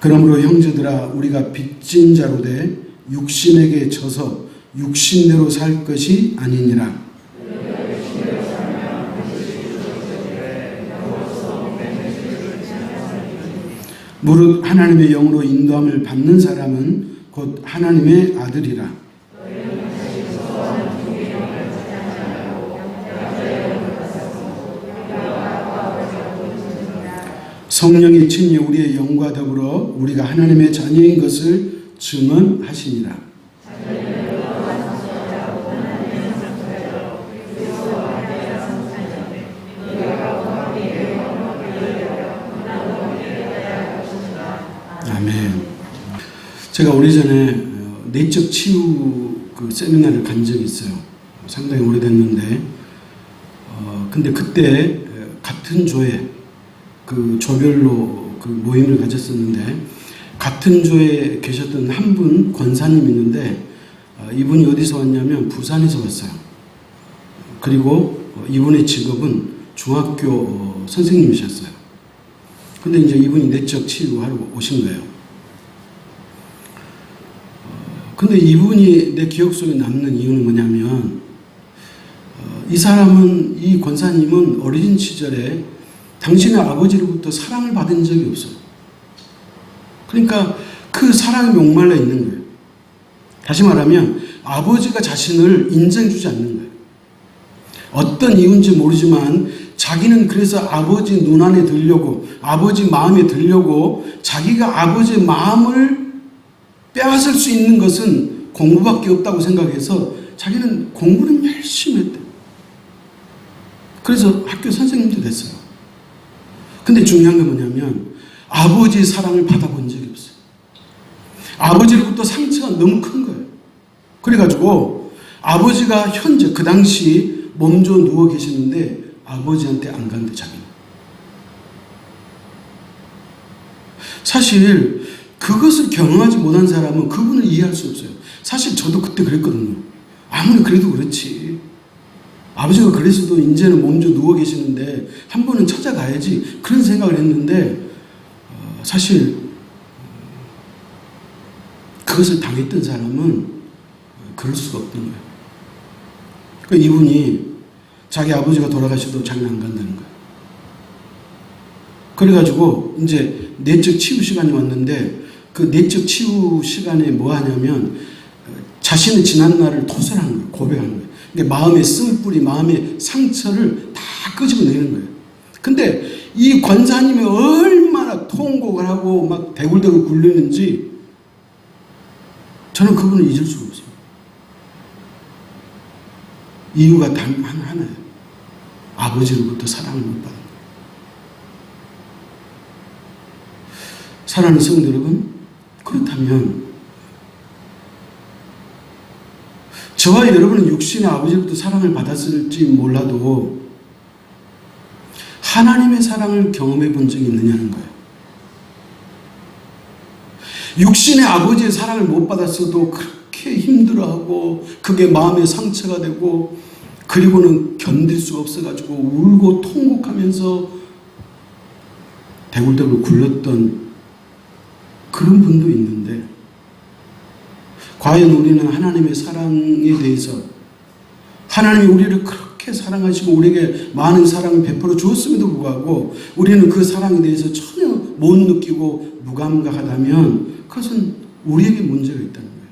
그러므로 형제들아 우리가 빚진 자로 돼 육신에게 져서 육신대로 살 것이 아니니라. 무릇 하나님의 영으로 인도함을 받는 사람은 곧 하나님의 아들이라. 성령이 친히 우리의 영과 더불어 우리가 하나님의 자녀인 것을 증언하시니라. 아멘. 제가 오래전에 내적 치유 그 세미나를 간 적이 있어요. 상당히 오래됐는데, 근데 그때 같은 조에 그 조별로 그 모임을 가졌었는데, 같은 조에 계셨던 한 분 권사님이 있는데, 이분이 어디서 왔냐면 부산에서 왔어요. 그리고 이분의 직업은 중학교 선생님이셨어요. 근데 이제 이분이 내적 치유하러 오신 거예요. 근데 이분이 내 기억 속에 남는 이유는 뭐냐면, 이 사람은, 이 권사님은 어린 시절에 당신의 아버지로부터 사랑을 받은 적이 없어요. 그러니까 그 사랑에 목말라 있는 거예요. 다시 말하면 아버지가 자신을 인정해주지 않는 거예요. 어떤 이유인지 모르지만 자기는 그래서 아버지 눈 안에 들려고, 아버지 마음에 들려고, 자기가 아버지의 마음을 빼앗을 수 있는 것은 공부밖에 없다고 생각해서 자기는 공부는 열심히 했대요. 그래서 학교 선생님도 됐어요. 근데 중요한 게 뭐냐면 아버지의 사랑을 받아본 적이 없어요. 아버지로부터 상처가 너무 큰 거예요. 그래가지고 아버지가 현재 그 당시 몸져 누워 계시는데 아버지한테 안 간대, 자기는. 사실 그것을 경험하지 못한 사람은 그분을 이해할 수 없어요. 사실 저도 그때 그랬거든요. 아무리 그래도 그렇지. 아버지가 그래서도 이제는 몸져 누워 계시는데 한 번은 찾아가야지, 그런 생각을 했는데, 사실 그것을 당했던 사람은 그럴 수가 없는 거예요. 그러니까 이분이 자기 아버지가 돌아가셔도 자기는 안 간다는 거예요. 그래가지고 이제 내적 치유 시간이 왔는데, 그 내적 치유 시간에 뭐 하냐면 자신의 지난 날을 토설하는 거예요. 고백하는 거예요. 그러니까 마음의 쓴뿌리, 마음의 상처를 다 끄집어내는 거예요. 근데 이 권사님이 얼마나 통곡을 하고 막 대굴대굴 굴리는지 저는 그분을 잊을 수가 없어요. 이유가 단 하나예요. 아버지로부터 사랑을 못 받은 거예요. 사랑하는 성도 여러분, 그렇다면 저와 여러분은 육신의 아버지로부터 사랑을 받았을지 몰라도 하나님의 사랑을 경험해 본 적이 있느냐는 거예요. 육신의 아버지의 사랑을 못 받았어도 그렇게 힘들어하고 그게 마음의 상처가 되고, 그리고는 견딜 수가 없어가지고 울고 통곡하면서 대굴대굴 굴렀던 그런 분도 있는데, 과연 우리는 하나님의 사랑에 대해서, 하나님이 우리를 그렇게 사랑하시고 우리에게 많은 사랑을 베풀어 주었음에도 불구하고 우리는 그 사랑에 대해서 전혀 못 느끼고 무감각하다면 그것은 우리에게 문제가 있다는 거예요.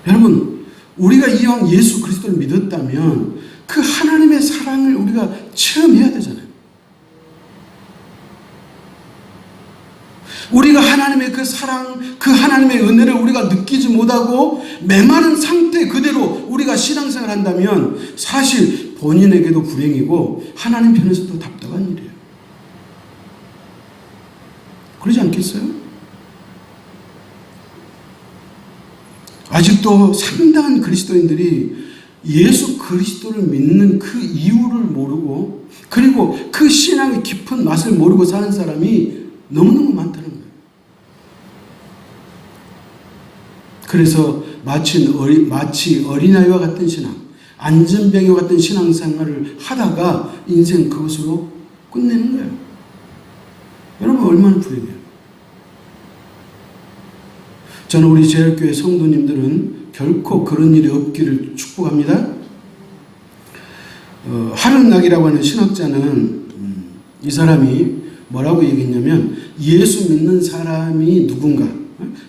여러분, 우리가 이왕 예수 그리스도를 믿었다면 그 하나님의 사랑을 우리가 체험해야 되잖아요. 우리가 하나님의 그 사랑, 그 하나님의 은혜를 우리가 느끼지 못하고 메마른 상태 그대로 우리가 신앙생활을 한다면 사실 본인에게도 불행이고 하나님 편에서도 답답한 일이에요. 그러지 않겠어요? 아직도 상당한 그리스도인들이 예수 그리스도를 믿는 그 이유를 모르고, 그리고 그 신앙의 깊은 맛을 모르고 사는 사람이 너무너무 많다는 거예요. 그래서 마치 어린아이와 같은 신앙, 안전병과 같은 신앙생활을 하다가 인생 그것으로 끝내는 거예요. 여러분 얼마나 불행해요. 저는 우리 제일교회 성도님들은 결코 그런 일이 없기를 축복합니다. 하른낙이라고 하는 신학자는 이 사람이 뭐라고 얘기했냐면 예수 믿는 사람이 누군가,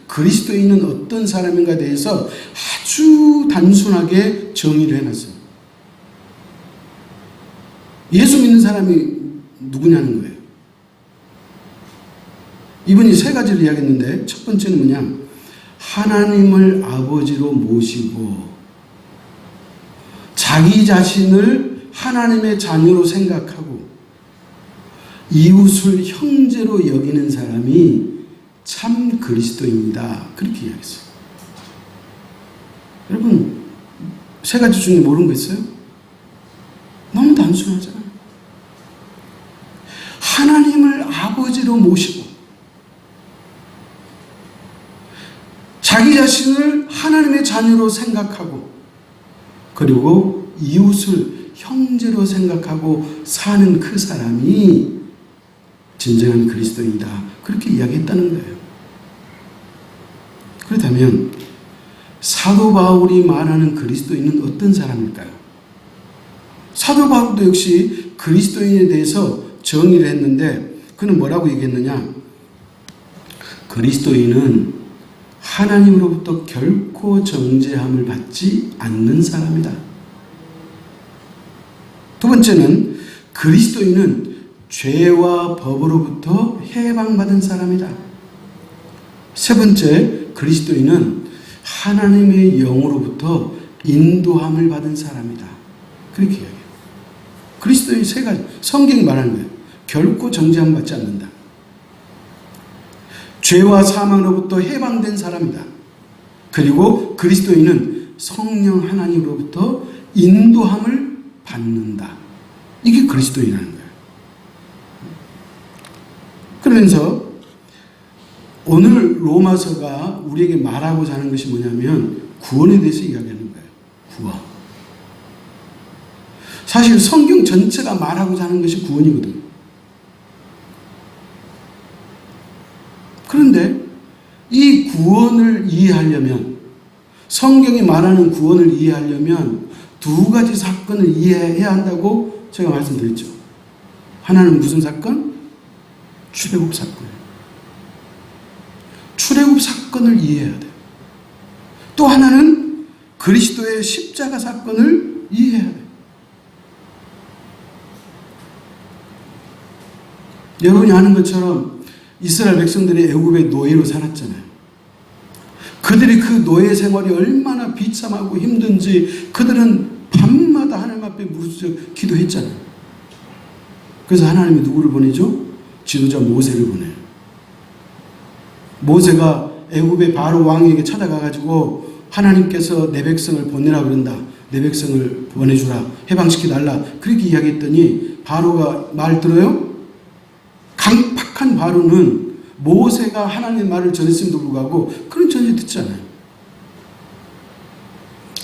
그리스도인은 어떤 사람인가에 대해서 아주 단순하게 정의를 해놨어요. 예수 믿는 사람이 누구냐는 거예요. 이분이 세 가지를 이야기했는데 첫 번째는 뭐냐? 하나님을 아버지로 모시고 자기 자신을 하나님의 자녀로 생각하고 이웃을 형제로 여기는 사람이 참 그리스도입니다. 그렇게 이야기했어요. 여러분, 세 가지 중에 모르는 거 있어요? 너무 단순하잖아요. 하나님을 아버지로 모시고 자기 자신을 하나님의 자녀로 생각하고 그리고 이웃을 형제로 생각하고 사는 그 사람이 진정한 그리스도인이다. 그렇게 이야기했다는 거예요. 그렇다면 사도 바울이 말하는 그리스도인은 어떤 사람일까요? 사도 바울도 역시 그리스도인에 대해서 정의를 했는데 그는 뭐라고 얘기했느냐? 그리스도인은 하나님으로부터 결코 정죄함을 받지 않는 사람이다. 두 번째는 그리스도인은 죄와 법으로부터 해방받은 사람이다. 세 번째, 그리스도인은 하나님의 영으로부터 인도함을 받은 사람이다. 그렇게 이야기해요. 그리스도인 세 가지, 성경이 말하는 거예요. 결코 정죄함 받지 않는다. 죄와 사망으로부터 해방된 사람이다. 그리고 그리스도인은 성령 하나님으로부터 인도함을 받는다. 이게 그리스도인이라는 거예요. 그러면서 오늘 로마서가 우리에게 말하고자 하는 것이 뭐냐면 구원에 대해서 이야기하는 거예요. 구원. 사실 성경 전체가 말하고자 하는 것이 구원이거든요. 그런데 이 구원을 이해하려면, 성경이 말하는 구원을 이해하려면 두 가지 사건을 이해해야 한다고 제가 말씀드렸죠. 하나는 무슨 사건? 출애굽 사건. 출애굽 사건을 이해해야 돼요. 또 하나는 그리스도의 십자가 사건을 이해해야 돼요. 여러분이 아는 것처럼 이스라엘 백성들이 애굽의 노예로 살았잖아요. 그들이 그 노예 생활이 얼마나 비참하고 힘든지 그들은 밤마다 하나님 앞에 무릎 기도했잖아요. 그래서 하나님이 누구를 보내죠? 지도자 모세를 보내요. 모세가 애굽의 바로 왕에게 찾아가가지고 하나님께서 내 백성을 보내라 그런다. 내 백성을 보내주라. 해방시켜달라. 그렇게 이야기했더니 바로가 말 들어요? 강팍한 바로는 모세가 하나님의 말을 전했음에도 불구하고 그런 전혀 듣지 않아요.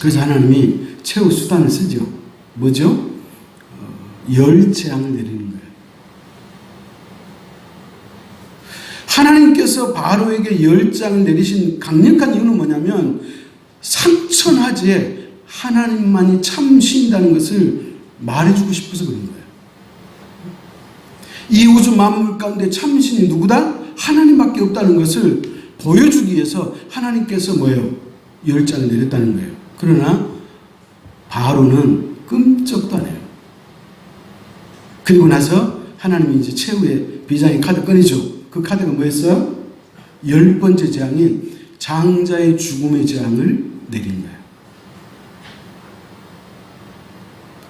그래서 하나님이 최후 수단을 쓰죠. 뭐죠? 열재앙을 내리는 거예요. 하나님께서 바로에게 열재앙을 내리신 강력한 이유는 뭐냐면 삼천하지에 하나님만이 참 신이라는 것을 말해주고 싶어서 그런 거예요. 이 우주 만물 가운데 참신이 누구다? 하나님밖에 없다는 것을 보여주기 위해서 하나님께서 뭐예요? 열장을 내렸다는 거예요. 그러나 바로는 끔찍도 안 해요. 그리고 나서 하나님이 이제 최후의 비장의 카드 꺼내죠. 그 카드가 뭐였어요? 10번째 재앙인 장자의 죽음의 재앙을 내린 거예요.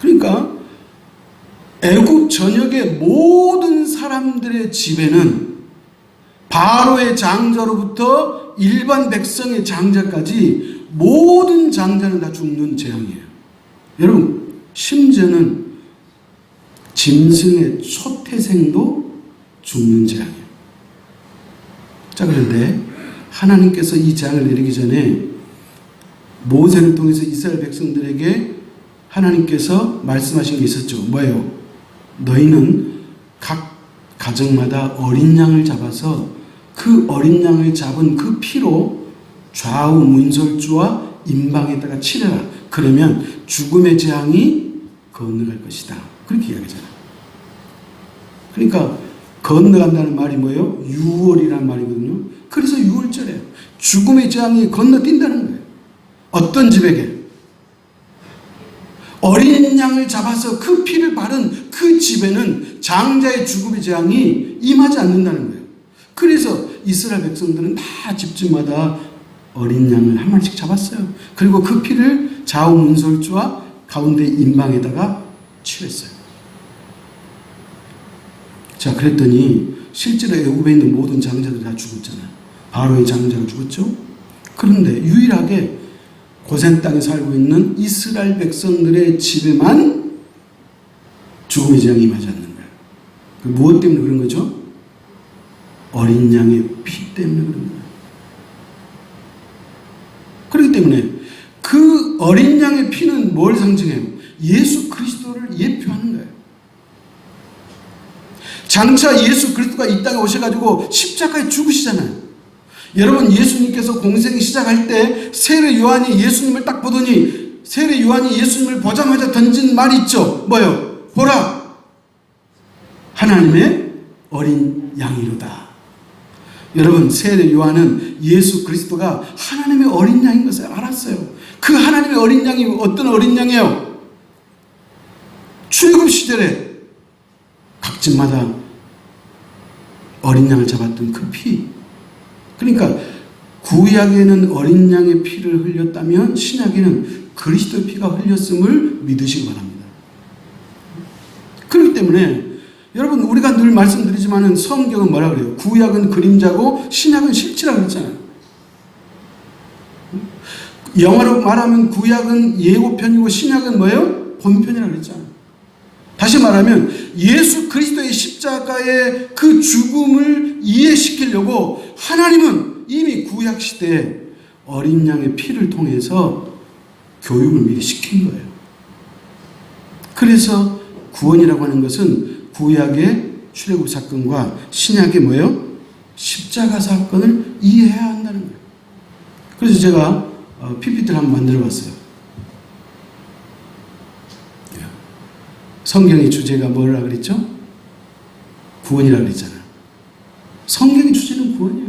그러니까 애굽 전역의 모든 사람들의 집에는 바로의 장자로부터 일반 백성의 장자까지 모든 장자는 다 죽는 재앙이에요. 여러분, 심지어는 짐승의 초태생도 죽는 재앙이에요. 자, 그런데 하나님께서 이 재앙을 내리기 전에 모세를 통해서 이스라엘 백성들에게 하나님께서 말씀하신 게 있었죠. 뭐예요? 너희는 가정마다 어린 양을 잡아서 그 어린 양을 잡은 그 피로 좌우 문설주와 임방에다가 칠해라. 그러면 죽음의 재앙이 건너갈 것이다. 그렇게 이야기하잖아요. 그러니까 건너간다는 말이 뭐예요? 6월이라는 말이거든요. 그래서 6월절에 죽음의 재앙이 건너뛴다는 거예요. 어떤 집에게? 어린 양을 잡아서 그 피를 바른 그 집에는 장자의 죽음의 재앙이 임하지 않는다는 거예요. 그래서 이스라엘 백성들은 다 집집마다 어린 양을 한 마리씩 잡았어요. 그리고 그 피를 좌우 문설주와 가운데 임방에다가 칠했어요. 자, 그랬더니 실제로 애굽에 있는 모든 장자들이 다 죽었잖아요. 바로의 장자가 죽었죠. 그런데 유일하게 고센 땅에 살고 있는 이스라엘 백성들의 집에만 죽음의 재앙이 임하지 않는 거예요. 무엇 때문에 그런 거죠? 어린 양의 피 때문에 그런 거예요. 그렇기 때문에 그 어린 양의 피는 뭘 상징해요? 예수 그리스도를 예표하는 거예요. 장차 예수 그리스도가 이 땅에 오셔가지고 십자가에 죽으시잖아요. 여러분, 예수님께서 공생이 시작할 때 세례 요한이 예수님을 딱 보더니 세례 요한이 예수님을 보자마자 던진 말이 있죠. 뭐요? 보라, 하나님의 어린 양이로다. 여러분, 세례 요한은 예수 그리스도가 하나님의 어린 양인 것을 알았어요. 그 하나님의 어린 양이 어떤 어린 양이에요? 출애굽 시절에 각 집마다 어린 양을 잡았던 그 피. 그러니까 구약에는 어린 양의 피를 흘렸다면 신약에는 그리스도의 피가 흘렸음을 믿으시기 바랍니다. 그렇기 때문에 여러분, 우리가 늘 말씀드리지만은 성경은 뭐라 그래요? 구약은 그림자고 신약은 실체라고 그랬잖아요. 영어로 말하면 구약은 예고편이고 신약은 뭐예요? 본편이라고 그랬잖아요. 다시 말하면 예수 그리스도의 십자가의 그 죽음을 이해시키려고 하나님은 이미 구약 시대에 어린 양의 피를 통해서 교육을 미리 시킨 거예요. 그래서 구원이라고 하는 것은 구약의 출애굽 사건과 신약의 뭐예요? 십자가 사건을 이해해야 한다는 거예요. 그래서 제가 PPT를 한번 만들어 봤어요. 성경의 주제가 뭐라 그랬죠? 구원이라고 그랬잖아요. 성경의 주제는 구원이에요.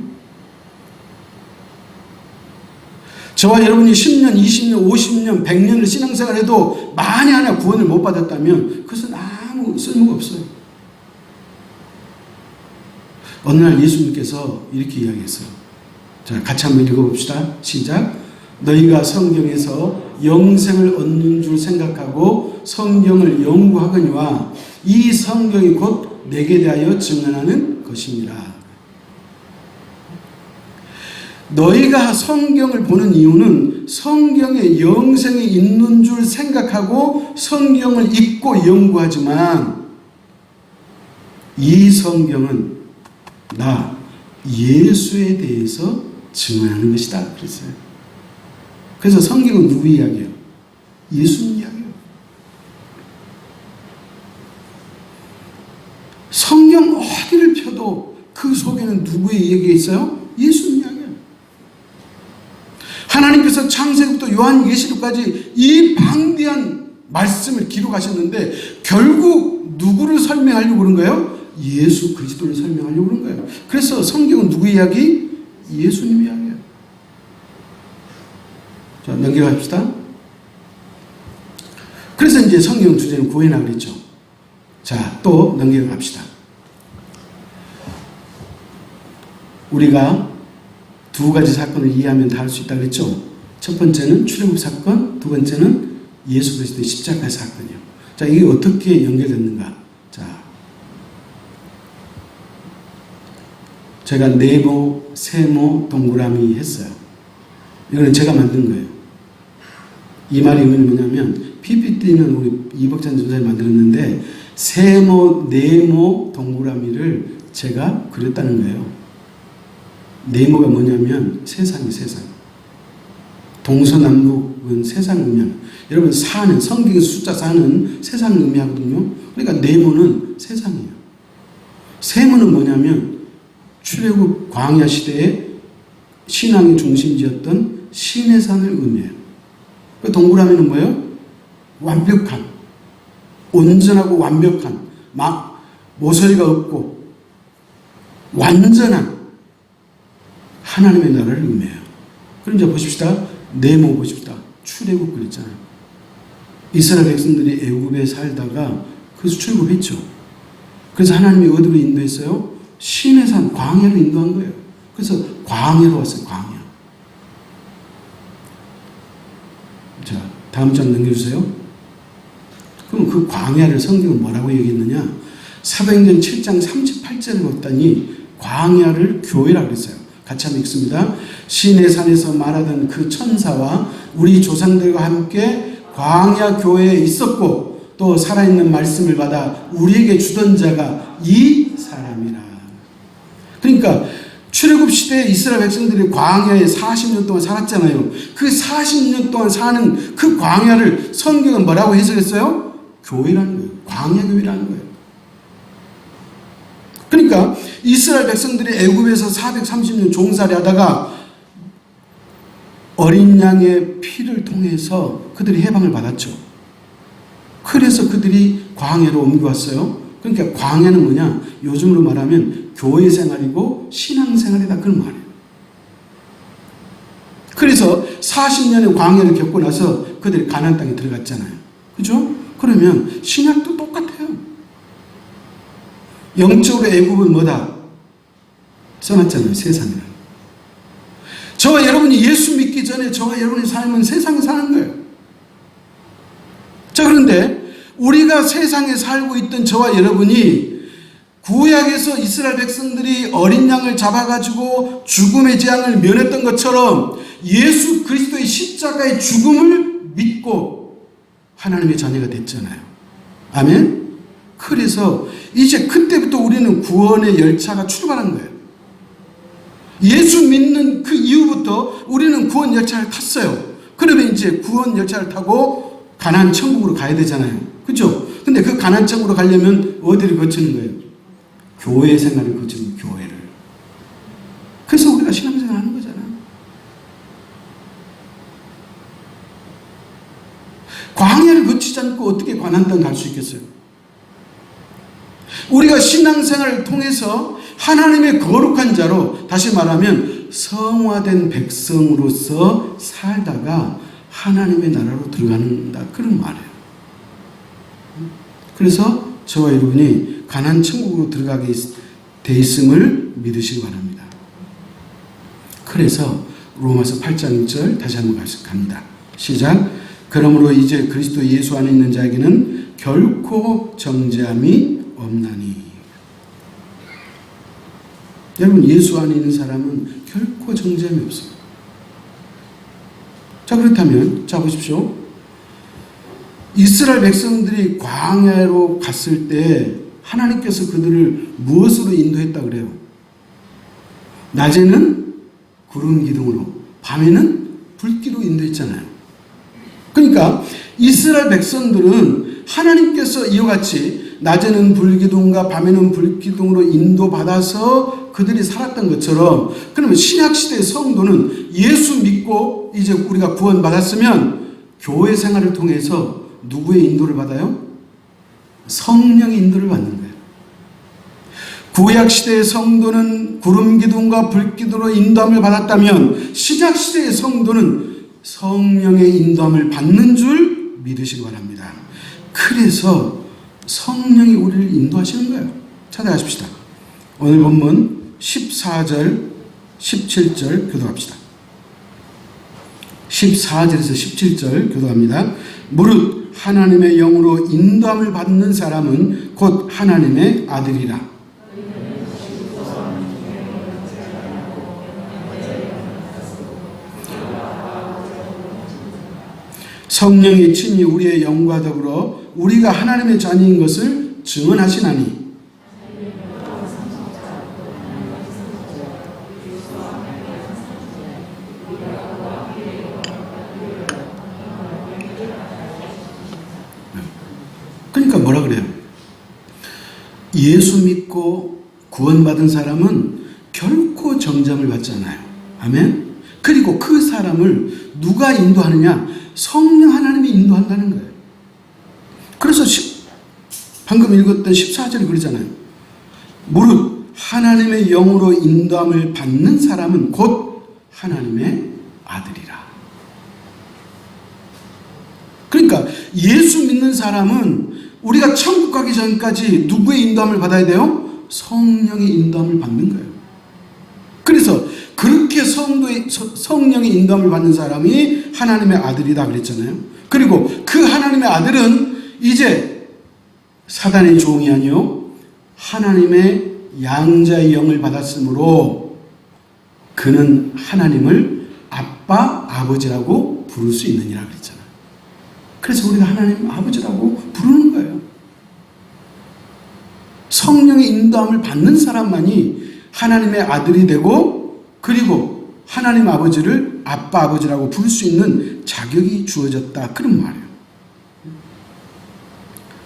저와 여러분이 10년, 20년, 50년, 100년을 신앙생활해도 만에 하나 구원을 못 받았다면 그것은 아무 쓸모가 없어요. 어느 날 예수님께서 이렇게 이야기했어요. 자, 같이 한번 읽어봅시다. 시작. 너희가 성경에서 영생을 얻는 줄 생각하고 성경을 연구하거니와 이 성경이 곧 내게 대하여 증언하는 것입니다. 너희가 성경을 보는 이유는 성경에 영생이 있는 줄 생각하고 성경을 읽고 연구하지만 이 성경은 나 예수에 대해서 증언하는 것이다. 그랬어요. 그래서 성경은 누구 이야기예요? 예수님 이야기예요. 성경 어디를 펴도 그 속에는 누구의 얘기가 있어요? 예수님 이야기예요. 하나님께서 창세기부터 요한계시록까지 이 방대한 말씀을 기록하셨는데 결국 누구를 설명하려고 그런 거예요? 예수 그리스도를 설명하려고 그런 거예요. 그래서 성경은 누구 이야기? 예수님 이야기예요. 자, 넘겨갑시다. 그래서 이제 성경 주제는 구원이라고 그랬죠. 자, 또 넘겨갑시다. 우리가 두 가지 사건을 이해하면 다 할 수 있다고 그랬죠. 첫 번째는 출애굽 사건, 두 번째는 예수 그리스도의 십자가 사건이요. 자, 이게 어떻게 연결됐는가? 자, 제가 네모, 세모, 동그라미 했어요. 이거는 제가 만든 거예요. 이 말이 뭐냐면 PPT는 우리 이복찬 전사님이 만들었는데 세모, 네모, 동그라미를 제가 그렸다는 거예요. 네모가 뭐냐면 세상이 세상. 동서남북은 세상 의미하는. 여러분, 4는 성경의 숫자 4는 세상을 의미하거든요. 그러니까 네모는 세상이에요. 세무는 뭐냐면 출애굽 광야 시대에 신앙의 중심지였던 시내산을 의미해요. 그 동그라미는 뭐예요? 완벽한, 온전하고 완벽한, 막 모서리가 없고 완전한 하나님의 나라를 의미해요. 그럼 이제 보십시다. 네모 보십시다. 출애굽 그랬잖아요. 이스라엘 백성들이 애굽에 살다가 그래서 출애굽했죠. 그래서 하나님이 어디로 인도했어요? 시내산 광야로 인도한 거예요. 그래서 광야로 왔어요. 광야. 자, 다음 장 넘겨주세요. 그럼 그 광야를 성경은 뭐라고 얘기했느냐? 사도행전 7장 38절을 봤더니 광야를 교회라고 그랬어요. 같이 한번 읽습니다. 시내산에서 말하던 그 천사와 우리 조상들과 함께 광야 교회에 있었고 또 살아있는 말씀을 받아 우리에게 주던 자가 이 사람이라. 그러니까 출애굽 시대에 이스라엘 백성들이 광야에 40년 동안 살았잖아요. 그 40년 동안 사는 그 광야를 성경은 뭐라고 해석했어요? 교회라는 거예요. 광야 교회라는 거예요. 그러니까 이스라엘 백성들이 애굽에서 430년 종살이 하다가 어린 양의 피를 통해서 그들이 해방을 받았죠. 그래서 그들이 광야로 옮겨왔어요. 그러니까 광야는 뭐냐? 요즘으로 말하면 교회 생활이고 신앙 생활이다 그런 말이에요. 그래서 40년의 광야를 겪고 나서 그들이 가나안 땅에 들어갔잖아요. 그죠? 그러면 신약도 똑같아요. 영적으로 애굽은 뭐다? 써놨잖아요. 세상이라. 저와 여러분이 예수 믿기 전에 저와 여러분의 삶은 세상에 사는 거예요. 자, 그런데 우리가 세상에 살고 있던 저와 여러분이 구약에서 이스라엘 백성들이 어린 양을 잡아가지고 죽음의 재앙을 면했던 것처럼 예수 그리스도의 십자가의 죽음을 믿고 하나님의 자녀가 됐잖아요. 아멘? 그래서 이제 그때부터 우리는 구원의 열차가 출발한 거예요. 예수 믿는 그 이후부터 우리는 구원 열차를 탔어요. 그러면 이제 구원 열차를 타고 가나안 천국으로 가야 되잖아요. 그죠? 근데 그 가나안 천국으로 가려면 어디를 거치는 거예요? 교회 생활을 거치는 교회를. 그래서 우리가 신앙생활 하는 거잖아요. 광야를 거치지 않고 어떻게 가나안 땅 갈 수 있겠어요? 우리가 신앙생활을 통해서 하나님의 거룩한 자로, 다시 말하면 성화된 백성으로서 살다가 하나님의 나라로 들어간다 그런 말이에요. 그래서 저와 여러분이 가나안 천국으로 들어가게 돼 있음을 믿으시기 바랍니다. 그래서 로마서 8장 1절 다시 한번 갑니다. 시작. 그러므로 이제 그리스도 예수 안에 있는 자에게는 결코 정죄함이 없나니. 여러분, 예수 안에 있는 사람은 결코 정죄함이 없습니다. 자, 그렇다면 자 보십시오. 이스라엘 백성들이 광야로 갔을 때 하나님께서 그들을 무엇으로 인도했다 그래요? 낮에는 구름 기둥으로, 밤에는 불기로 인도했잖아요. 그러니까 이스라엘 백성들은 하나님께서 이와 같이 낮에는 불기둥과 밤에는 불기둥으로 인도받아서 그들이 살았던 것처럼, 그러면 신약시대의 성도는 예수 믿고 이제 우리가 구원받았으면 교회 생활을 통해서 누구의 인도를 받아요? 성령의 인도를 받는 거예요. 구약시대의 성도는 구름기둥과 불기둥으로 인도함을 받았다면 신약시대의 성도는 성령의 인도함을 받는 줄 믿으시기 바랍니다. 그래서 성령이 우리를 인도하시는 거예요. 찾아가십시다. 오늘 본문 14절, 17절 교도합시다. 14절에서 17절 교도합니다. 무릇 하나님의 영으로 인도함을 받는 사람은 곧 하나님의 아들이라. 성령이 친히 우리의 영과 더불어 우리가 하나님의 자녀인 것을 증언하시나니. 그러니까 뭐라 그래요? 예수 믿고 구원받은 사람은 결코 정죄함을 받지 않아요. 아멘? 그리고 그 사람을 누가 인도하느냐? 성령 하나님이 인도한다는 거예요. 그래서 방금 읽었던 14절이 그러잖아요. 무릇 하나님의 영으로 인도함을 받는 사람은 곧 하나님의 아들이라. 그러니까 예수 믿는 사람은 우리가 천국 가기 전까지 누구의 인도함을 받아야 돼요? 성령의 인도함을 받는 거예요. 그래서 그렇게 성령의 인도함을 받는 사람이 하나님의 아들이다 그랬잖아요. 그리고 그 하나님의 아들은 이제 사단의 종이 아니요 하나님의 양자의 영을 받았으므로 그는 하나님을 아빠, 아버지라고 부를 수 있느니라 그랬잖아요. 그래서 우리가 하나님 아버지라고 부르는 거예요. 성령의 인도함을 받는 사람만이 하나님의 아들이 되고 그리고 하나님 아버지를 아빠, 아버지라고 부를 수 있는 자격이 주어졌다. 그런 말이에요.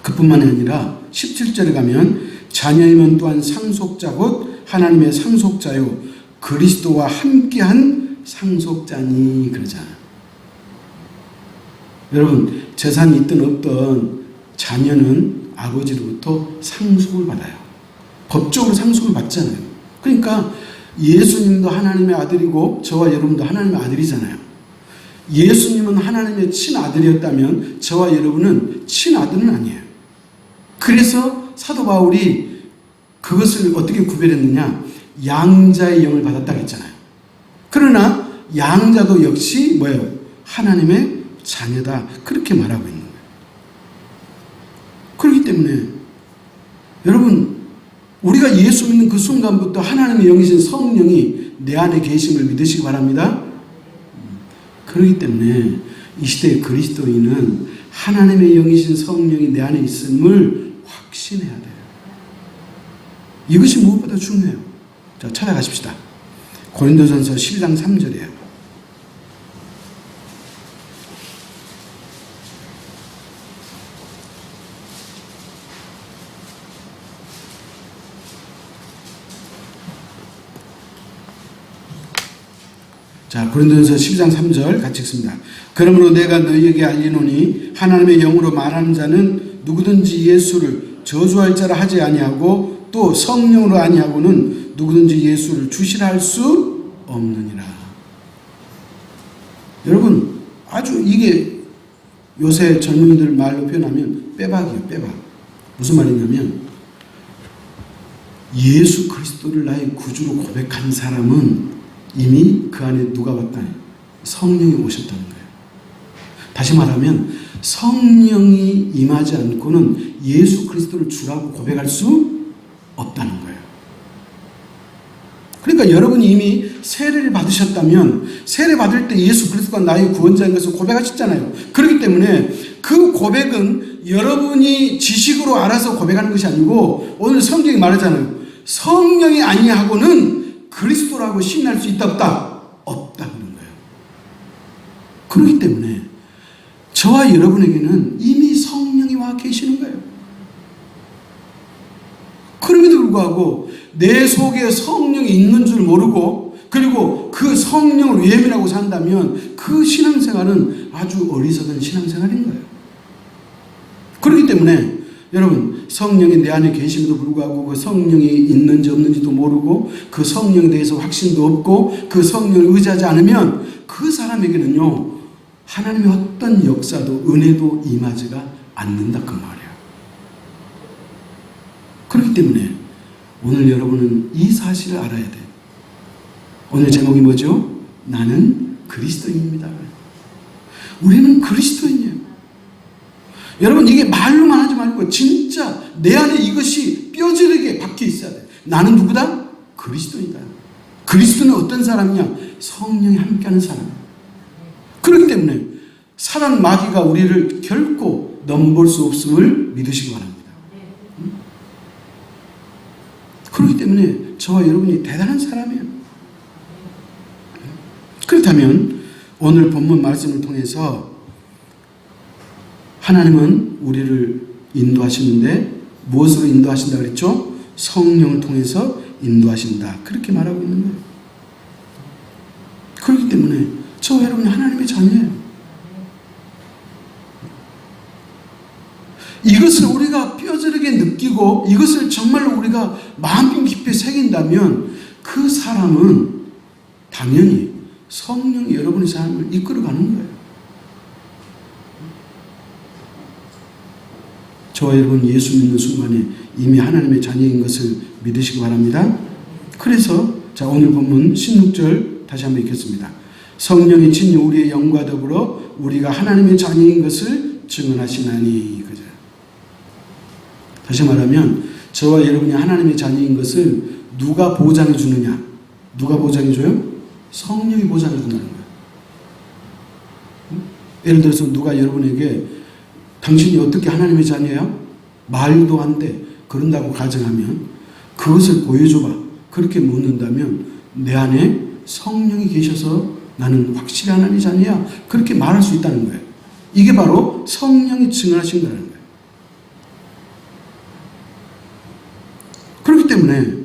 그뿐만이 아니라 17절에 가면 자녀이면 또한 상속자 곧 하나님의 상속자요 그리스도와 함께한 상속자니 그러잖아요. 여러분 재산이 있든 없든 자녀는 아버지로부터 상속을 받아요. 법적으로 상속을 받잖아요. 그러니까 예수님도 하나님의 아들이고 저와 여러분도 하나님의 아들이잖아요. 예수님은 하나님의 친아들이었다면 저와 여러분은 친아들은 아니에요. 그래서 사도 바울이 그것을 어떻게 구별했느냐? 양자의 영을 받았다 했잖아요. 그러나 양자도 역시 뭐예요? 하나님의 자녀다. 그렇게 말하고 있는 거예요. 그렇기 때문에 여러분 우리가 예수 믿는 그 순간부터 하나님의 영이신 성령이 내 안에 계심을 믿으시기 바랍니다. 그렇기 때문에 이 시대의 그리스도인은 하나님의 영이신 성령이 내 안에 있음을 확신해야 돼요. 이것이 무엇보다 중요해요. 자, 찾아가십시다. 고린도전서 12장 3절이에요. 자, 고린도전서 12장 3절 같이 읽습니다. 그러므로 내가 너희에게 알리노니 하나님의 영으로 말하는 자는 누구든지 예수를 저주할 자라 하지 아니하고 또 성령으로 아니하고는 누구든지 예수를 주시라 할 수 없느니라. 여러분 아주 이게 요새 젊은이들 말로 표현하면 빼박이에요. 빼박. 무슨 말이냐면 예수 그리스도를 나의 구주로 고백한 사람은 이미 그 안에 누가 왔다? 성령이 오셨다는 거예요. 다시 말하면 성령이 임하지 않고는 예수 그리스도를 주라고 고백할 수 없다는 거예요. 그러니까 여러분이 이미 세례를 받으셨다면 세례 받을 때 예수 그리스도가 나의 구원자인 것을 고백하셨잖아요. 그렇기 때문에 그 고백은 여러분이 지식으로 알아서 고백하는 것이 아니고 오늘 성경이 말하잖아요. 성령이 아니하고는 그리스도라고 시인할 수 있다 없다? 없다는 거예요. 그렇기 때문에 저와 여러분에게는 이미 성령이 와 계시는 거예요. 그럼에도 불구하고 내 속에 성령이 있는 줄 모르고 그리고 그 성령을 외면하고 산다면 그 신앙생활은 아주 어리석은 신앙생활인 거예요. 그렇기 때문에 여러분 성령이 내 안에 계심에도 불구하고 그 성령이 있는지 없는지도 모르고 그 성령에 대해서 확신도 없고 그 성령을 의지하지 않으면 그 사람에게는요 하나님의 어떤 역사도 은혜도 임하지가 않는다 그 말이에요. 그렇기 때문에 오늘 여러분은 이 사실을 알아야 돼요. 오늘 제목이 뭐죠? 나는 그리스도인입니다. 우리는 그리스도인이에요. 여러분 이게 말로만 하지 말고 진짜 내 안에 이것이 뼈저리게 박혀 있어야 돼요. 나는 누구다? 그리스도이다. 그리스도는 어떤 사람이냐? 성령이 함께하는 사람이에요. 그렇기 때문에 사단 마귀가 우리를 결코 넘볼 수 없음을 믿으시기 바랍니다. 그렇기 때문에 저와 여러분이 대단한 사람이에요. 그렇다면 오늘 본문 말씀을 통해서 하나님은 우리를 인도하시는데 무엇으로 인도하신다 그랬죠? 성령을 통해서 인도하신다. 그렇게 말하고 있는 거예요. 그렇기 때문에 저와 여러분이 하나님의 자녀예요. 이것을 우리가 뼈저리게 느끼고 이것을 정말로 우리가 마음 깊이 새긴다면 그 사람은 당연히 성령이 여러분의 삶을 이끌어가는 거예요. 저와 여러분 예수 믿는 순간에 이미 하나님의 자녀인 것을 믿으시기 바랍니다. 그래서 자 오늘 본문 16절 다시 한번 읽겠습니다. 성령이 친히 우리의 영과 더불어 우리가 하나님의 자녀인 것을 증언하시나니. 그죠? 다시 말하면 저와 여러분이 하나님의 자녀인 것을 누가 보장해 주느냐? 누가 보장해 줘요? 성령이 보장해 준다는 거예요. 예를 들어서 누가 여러분에게 당신이 어떻게 하나님의 자녀야? 말도 안 돼. 그런다고 가정하면 그것을 보여줘봐. 그렇게 묻는다면 내 안에 성령이 계셔서 나는 확실히 하나님의 자녀야. 그렇게 말할 수 있다는 거예요. 이게 바로 성령이 증언하신 거라는 거예요. 그렇기 때문에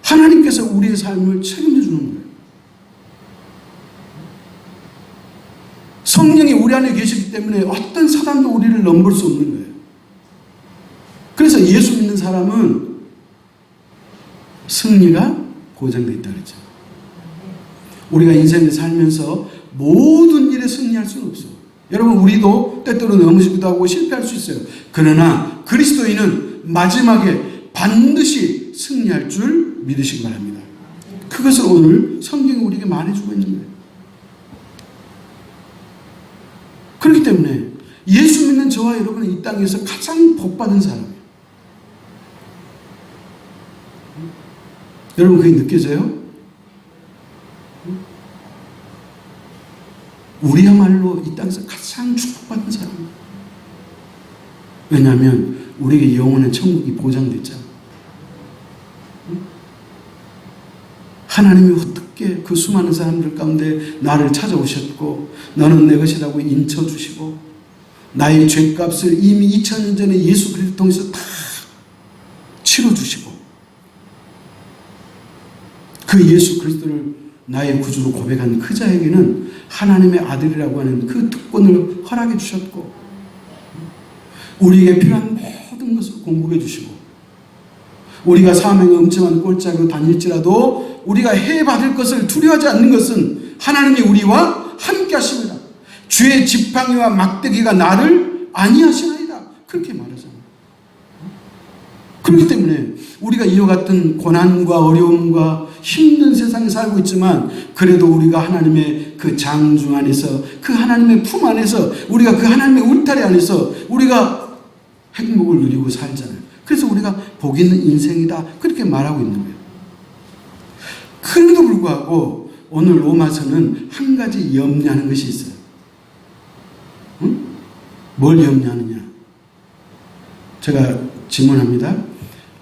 하나님께서 우리의 삶을 책임져 주는 거예요. 성령이 우리 안에 계시기 때문에 어떤 사단도 우리를 넘볼 수 없는 거예요. 그래서 예수 믿는 사람은 승리가 보장되어 있다고 그랬죠. 우리가 인생을 살면서 모든 일에 승리할 수는 없어요. 여러분 우리도 때때로 넘어지기도 하고 실패할 수 있어요. 그러나 그리스도인은 마지막에 반드시 승리할 줄 믿으시기 바랍니다. 그것을 오늘 성경이 우리에게 말해주고 있는 거예요. 그렇기 때문에 예수 믿는 저와 여러분은 이 땅에서 가장 복받은 사람이에요. 여러분 그게 느껴져요? 우리야말로 이 땅에서 가장 축복받은 사람이에요. 왜냐하면 우리에게 영원한 천국이 보장됐잖아요. 하나님이 어떻게 그 수많은 사람들 가운데 나를 찾아오셨고 너는 내 것이라고 인쳐주시고 나의 죄값을 이미 2000년 전에 예수 그리스도 통해서 다 치러주시고 그 예수 그리스도를 나의 구주로 고백한 그 자에게는 하나님의 아들이라고 하는 그 특권을 허락해 주셨고 우리에게 필요한 모든 것을 공급해 주시고 우리가 사명의 엄청난 꼴짝으로 다닐지라도 우리가 해받을 것을 두려워하지 않는 것은 하나님이 우리와 함께 하십니다. 주의 지팡이와 막대기가 나를 안위하시나이다. 그렇게 말하잖아요. 그렇기 때문에 우리가 이와 같은 고난과 어려움과 힘든 세상에 살고 있지만 그래도 우리가 하나님의 그 장중 안에서 그 하나님의 품 안에서 우리가 그 하나님의 울타리 안에서 우리가 행복을 누리고 살잖아요. 그래서 우리가 복 있는 인생이다. 그렇게 말하고 있는 거예요. 그럼에도 불구하고 오늘 로마서는 한 가지 염려하는 것이 있어요. 응? 뭘 염려하느냐? 제가 질문합니다.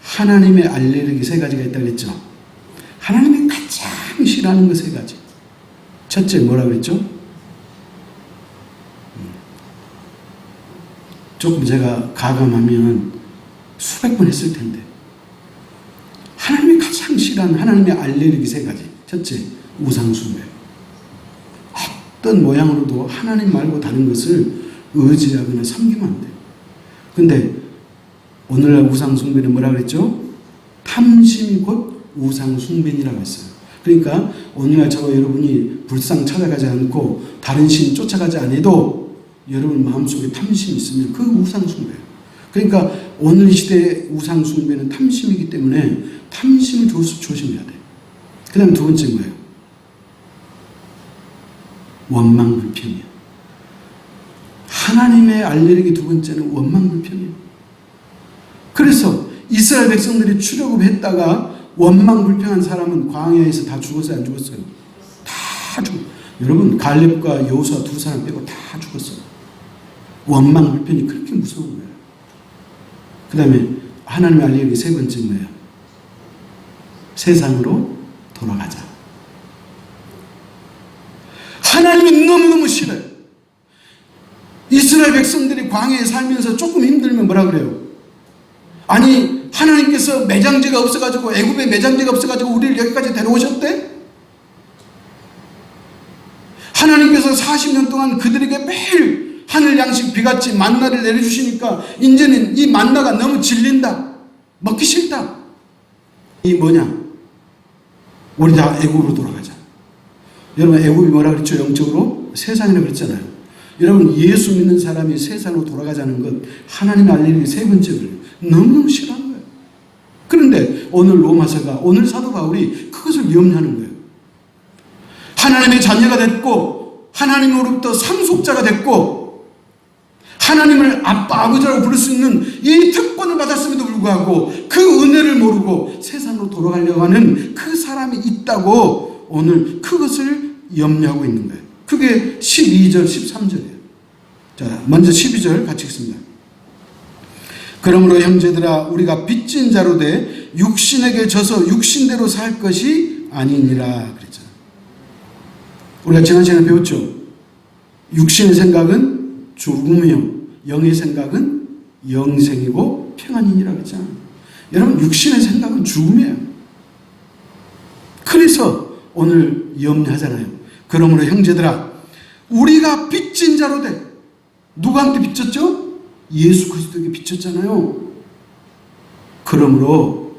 하나님의 알레르기 3가지가 있다고 했죠. 하나님이 가장 싫어하는 거 3가지. 첫째 뭐라고 그랬죠? 조금 제가 가감하면 수백 번 했을 텐데 하나님이 가장 싫어하는 하나님의 알레르기 3가지. 첫째, 우상숭배. 어떤 모양으로도 하나님 말고 다른 것을 의지하거나 섬기면 안 돼요. 근데 오늘날 우상숭배는 뭐라고 그랬죠? 탐심이 곧 우상숭배니라고 했어요. 그러니까 오늘날 저와 여러분이 불상 찾아가지 않고 다른 신 쫓아가지 않아도 여러분 마음속에 탐심이 있으면 그 우상숭배예요. 그러니까 오늘 이 시대의 우상숭배는 탐심이기 때문에 탐심을 조심해야 돼요. 그 다음에 2번째 뭐예요? 원망불평이에요. 하나님의 알레르기 2번째는 원망불평이에요. 그래서 이스라엘 백성들이 출애굽했다가 원망불평한 사람은 광야에서 다 죽었어요? 안 죽었어요? 다 죽었어요. 여러분 갈렙과 여호수아 2사람 빼고 다 죽었어요. 원망불평이 그렇게 무서운 거예요. 그 다음에 하나님의 알레르기 3번째 뭐예요? 세상으로 돌아가자. 하나님이 너무너무 싫어요. 이스라엘 백성들이 광야에 살면서 조금 힘들면 뭐라 그래요? 아니 하나님께서 매장제가 없어가지고, 애굽에 매장제가 없어가지고 우리를 여기까지 데려오셨대? 하나님께서 40년 동안 그들에게 매일 하늘 양식 비같이 만나를 내려주시니까 이제는 이 만나가 너무 질린다, 먹기 싫다. 이 뭐냐? 우리 다 애굽으로 돌아가자. 여러분, 애굽이 뭐라 그랬죠? 영적으로 세상이라 그랬잖아요. 여러분, 예수 믿는 사람이 세상으로 돌아가자는 것, 하나님 알리는 세 번째로 너무너무 싫어하는 거예요. 그런데 오늘 로마서가, 오늘 사도 바울이 그것을 염려하는 거예요. 하나님의 자녀가 됐고, 하나님으로부터 상속자가 됐고, 하나님을 아빠, 아버지라고 부를 수 있는 이 특권을 받았음에도 불구하고 그 은혜를 모르고 세상으로 돌아가려고 하는 그 사람이 있다고 오늘 그것을 염려하고 있는 거예요. 그게 12절, 13절이에요. 자, 먼저 12절 같이 읽습니다. 그러므로 형제들아, 우리가 빚진 자로 돼 육신에게 져서 육신대로 살 것이 아니니라 그랬잖아요. 우리가 지난 시간에 배웠죠. 육신의 생각은 죽음이요, 영의 생각은 영생이고 평안이니라 그랬잖아요. 여러분, 육신의 생각은 죽음이에요. 그래서 오늘 염려하잖아요. 그러므로 형제들아, 우리가 빚진 자로 돼. 누구한테 빚졌죠? 예수 그리스도에게 빚졌잖아요. 그러므로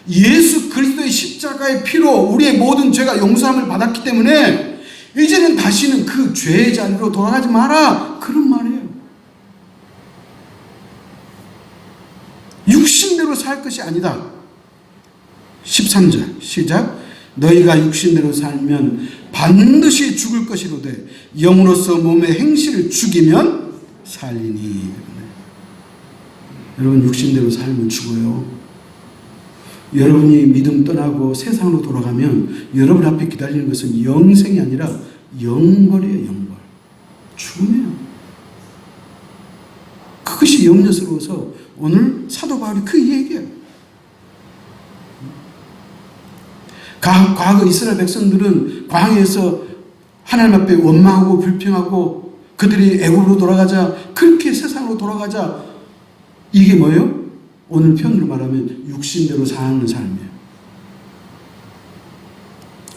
예수 그리스도의 십자가의 피로 우리의 모든 죄가 용서함을 받았기 때문에 이제는 다시는 그 죄의 자리로 돌아가지 마라, 그런 말이에요. 육신대로 살 것이 아니다. 13절 시작. 너희가 육신대로 살면 반드시 죽을 것이로되 영으로서 몸의 행실을 죽이면 살리니. 여러분, 육신대로 살면 죽어요. 여러분이 믿음 떠나고 세상으로 돌아가면 여러분 앞에 기다리는 것은 영생이 아니라 영벌이에요. 영벌. 죽음이에요. 그것이 염려스러워서 오늘 사도 바울이 그 얘기예요. 과거 이스라엘 백성들은 광야에서 하나님 앞에 원망하고 불평하고 그들이 애굽으로 돌아가자, 그렇게 세상으로 돌아가자, 이게 뭐예요? 오늘 표현으로 말하면 육신대로 사는 삶이에요.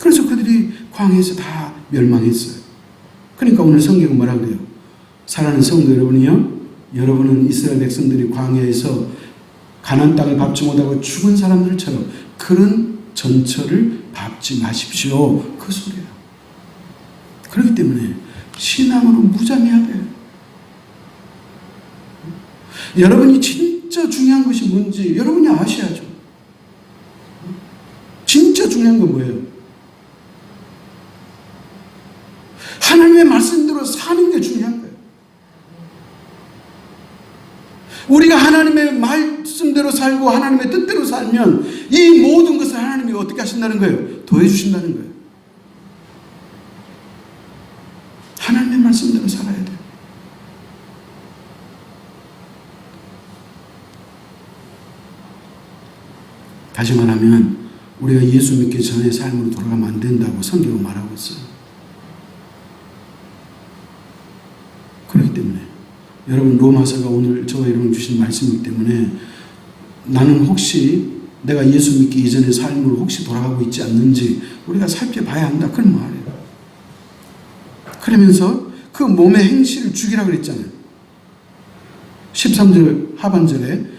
그래서 그들이 광야에서 다 멸망했어요. 그러니까 오늘 성경은 뭐라 그래요? 사랑하는 성도 여러분이요, 여러분은 이스라엘 백성들이 광야에서 가나안 땅을 밟지 못하고 죽은 사람들처럼 그런 전철을 밟지 마십시오, 그 소리예요. 그렇기 때문에 신앙으로 무장해야 돼요. 여러분이 진짜 중요한 것이 뭔지 여러분이 아셔야죠. 진짜 중요한 건 뭐예요? 하나님의 말씀대로 사는 게 중요한 거예요. 우리가 하나님의 말씀대로 살고 하나님의 뜻대로 살면 이 모든 것을 하나님이 어떻게 하신다는 거예요? 더해 주신다는 거예요. 하나님의 말씀대로 살아야 돼요. 다시 말하면 우리가 예수 믿기 전에 삶으로 돌아가면 안 된다고 성경은 말하고 있어요. 그렇기 때문에 여러분, 로마서가 오늘 저와 여러분 주신 말씀이기 때문에 나는 혹시 내가 예수 믿기 이전의 삶으로 혹시 돌아가고 있지 않는지 우리가 살펴봐야 한다, 그런 말이에요. 그러면서 그 몸의 행실을 죽이라고 그랬잖아요. 13절 하반절에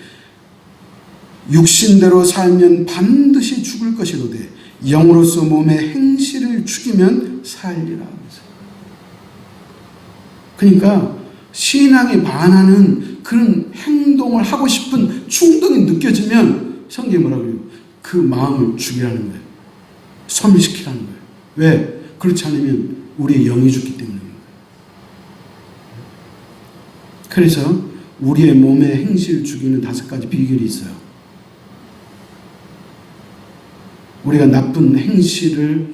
육신대로 살면 반드시 죽을 것이로되 영으로서 몸의 행실을 죽이면 살리라. 그러니까 신앙에 반하는 그런 행동을 하고 싶은 충동이 느껴지면 성경이 뭐라고 그래요? 그 마음을 죽이라는 거예요. 소멸시키라는 거예요. 왜? 그렇지 않으면 우리의 영이 죽기 때문입니다. 그래서 우리의 몸의 행실을 죽이는 5가지 비결이 있어요. 우리가 나쁜 행실을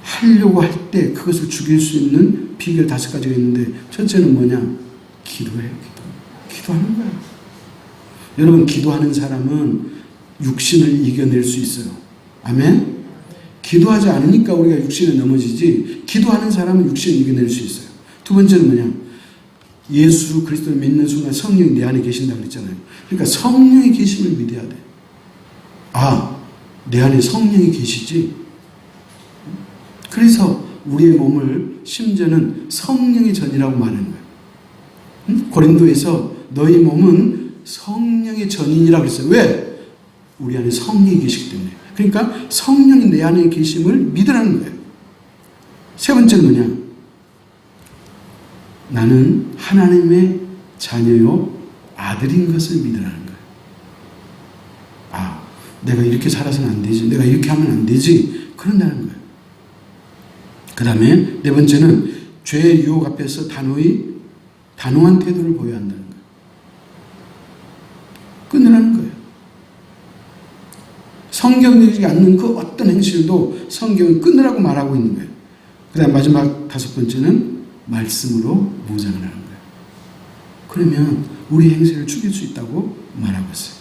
하려고 할 때 그것을 죽일 수 있는 비결 5가지가 있는데, 첫째는 뭐냐? 기도해요. 기도하는 거예요. 여러분, 기도하는 사람은 육신을 이겨낼 수 있어요. 아멘? 기도하지 않으니까 우리가 육신에 넘어지지, 기도하는 사람은 육신을 이겨낼 수 있어요. 두 번째는 뭐냐? 예수 그리스도를 믿는 순간 성령이 내 안에 계신다고 그랬잖아요. 그러니까 성령이 계심을 믿어야 돼. 아, 내 안에 성령이 계시지? 그래서 우리의 몸을 심지어는 성령의 전이라고 말하는 거예요. 고린도에서 너희 몸은 성령의 전인이라고 그랬어요. 왜? 우리 안에 성령이 계시기 때문에. 그러니까 성령이 내 안에 계심을 믿으라는 거예요. 세 번째는 뭐냐? 나는 하나님의 자녀요 아들인 것을 믿으라는 거예요. 아, 내가 이렇게 살아서는 안 되지. 내가 이렇게 하면 안 되지. 그런다는 거예요. 그 다음에 네 번째는 죄의 유혹 앞에서 단호한 태도를 보여야 한다는 거예요. 끊으라는 거예요. 성경이지 않는 그 어떤 행실도 성경은 끊으라고 말하고 있는 거예요. 그 다음 마지막 다섯 번째는 말씀으로 무장을 하는 거예요. 그러면 우리 행실을 죽일 수 있다고 말하고 있어요.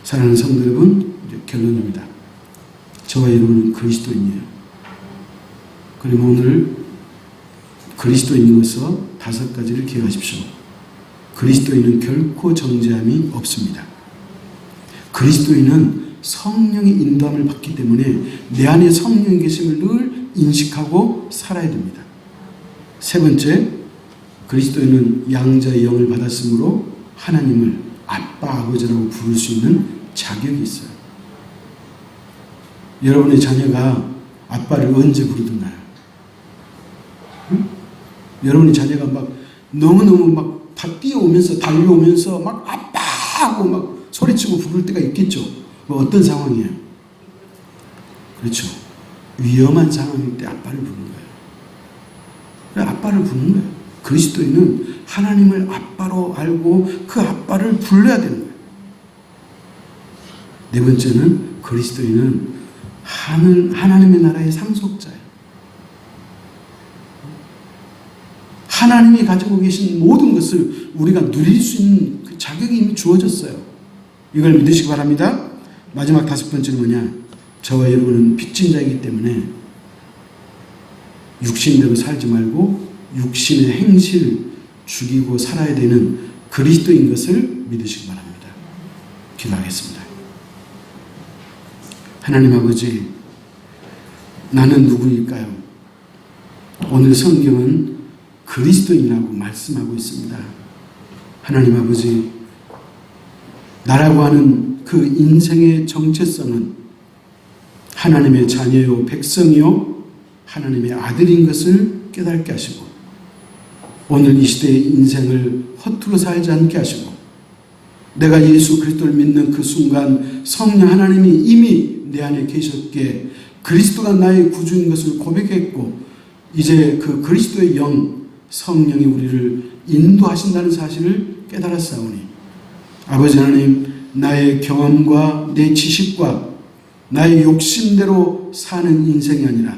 사랑하는 성도 여러분, 이제 결론입니다. 저와 여러분은 그리스도인이에요. 그러면 오늘 그리스도인으로서 다섯 가지를 기억하십시오. 그리스도인은 결코 정죄함이 없습니다. 그리스도인은 성령의 인도함을 받기 때문에 내 안에 성령이 계심을 늘 인식하고 살아야 됩니다. 세 번째, 그리스도인은 양자의 영을 받았으므로 하나님을 아빠, 아버지라고 부를 수 있는 자격이 있어요. 여러분의 자녀가 아빠를 언제 부르던가요? 응? 여러분의 자녀가 막 너무너무 막 다 뛰어오면서 달려오면서 막 아빠 하고 막 소리치고 부를 때가 있겠죠. 뭐 어떤 상황이에요? 그렇죠. 위험한 상황일 때 아빠를 부르는 거예요. 아빠를 부르는 거예요. 그리스도인은 하나님을 아빠로 알고 그 아빠를 불러야 되는 거예요. 네 번째는 그리스도인은 하나님의 나라의 상속자예요. 하나님이 가지고 계신 모든 것을 우리가 누릴 수 있는 그 자격이 이미 주어졌어요. 이걸 믿으시기 바랍니다. 마지막 다섯 번째는 뭐냐? 저와 여러분은 빚진 자이기 때문에 육신대로 살지 말고 육신의 행실을 죽이고 살아야 되는 그리스도인 것을 믿으시기 바랍니다. 기도하겠습니다. 하나님 아버지, 나는 누구일까요? 오늘 성경은 그리스도인이라고 말씀하고 있습니다. 하나님 아버지, 나라고 하는 그 인생의 정체성은 하나님의 자녀요 백성이요 하나님의 아들인 것을 깨닫게 하시고 오늘 이 시대의 인생을 허투루 살지 않게 하시고 내가 예수 그리스도를 믿는 그 순간 성령 하나님이 이미 내 안에 계셨기에 그리스도가 나의 구주인 것을 고백했고 이제 그 그리스도의 영 성령이 우리를 인도하신다는 사실을 깨달았사오니 아버지 하나님, 나의 경험과 내 지식과 나의 욕심대로 사는 인생이 아니라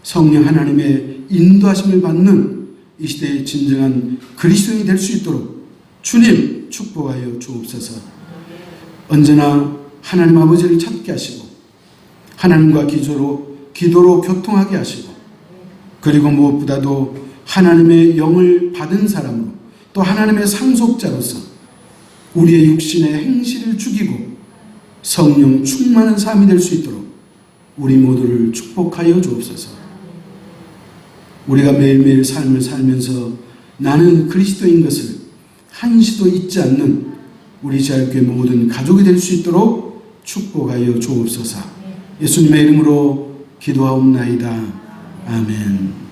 성령 하나님의 인도하심을 받는 이 시대의 진정한 그리스도인이 될 수 있도록 주님 축복하여 주옵소서. 언제나 하나님 아버지를 찾게 하시고 하나님과 기도로 교통하게 하시고 그리고 무엇보다도 하나님의 영을 받은 사람으로 또 하나님의 상속자로서 우리의 육신의 행실을 죽이고 성령 충만한 삶이 될 수 있도록 우리 모두를 축복하여 주옵소서. 우리가 매일매일 삶을 살면서 나는 그리스도인 것을 한시도 잊지 않는 우리 제할교회 모든 가족이 될 수 있도록 축복하여 주옵소서. 예수님의 이름으로 기도하옵나이다. 아멘.